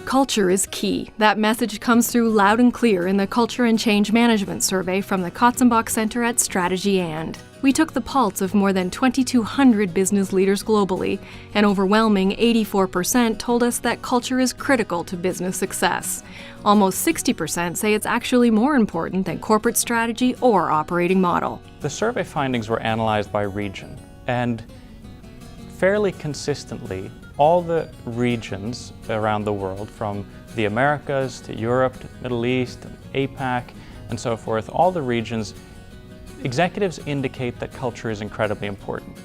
Culture is key. That message comes through loud and clear in the Culture and Change Management Survey from the Katzenbach Center at Strategy & We took the pulse of more than 2,200 business leaders globally. An overwhelming 84% told us that culture is critical to business success. Almost 60% say it's actually more important than corporate strategy or operating model. The survey findings were analyzed by region, and fairly consistently, all the regions around the world, from the Americas to Europe to Middle East, and APAC, and so forth, all the regions, executives indicate that culture is incredibly important.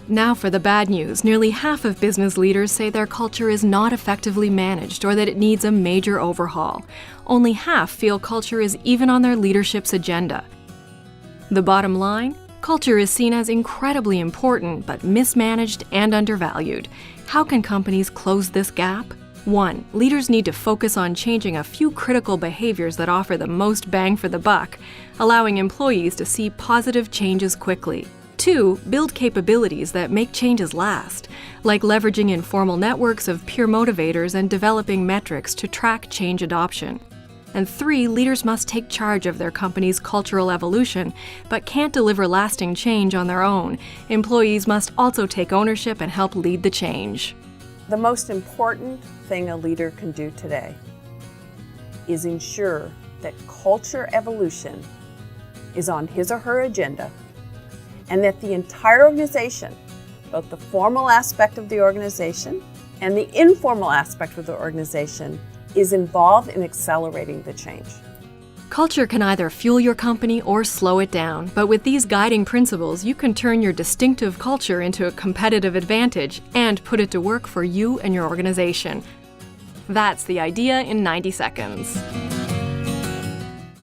Now for the bad news. Nearly half of business leaders say their culture is not effectively managed or that it needs a major overhaul. Only half feel culture is even on their leadership's agenda. The bottom line? Culture is seen as incredibly important, but mismanaged and undervalued. How can companies close this gap? 1. Leaders need to focus on changing a few critical behaviors that offer the most bang for the buck, allowing employees to see positive changes quickly. 2. Build capabilities that make changes last, like leveraging informal networks of peer motivators and developing metrics to track change adoption. And 3. Leaders must take charge of their company's cultural evolution, but can't deliver lasting change on their own. Employees must also take ownership and help lead the change. The most important thing a leader can do today is ensure that culture evolution is on his or her agenda, and that the entire organization, both the formal aspect of the organization and the informal aspect of the organization, is involved in accelerating the change. Culture can either fuel your company or slow it down, but with these guiding principles, you can turn your distinctive culture into a competitive advantage and put it to work for you and your organization. That's the idea in 90 seconds.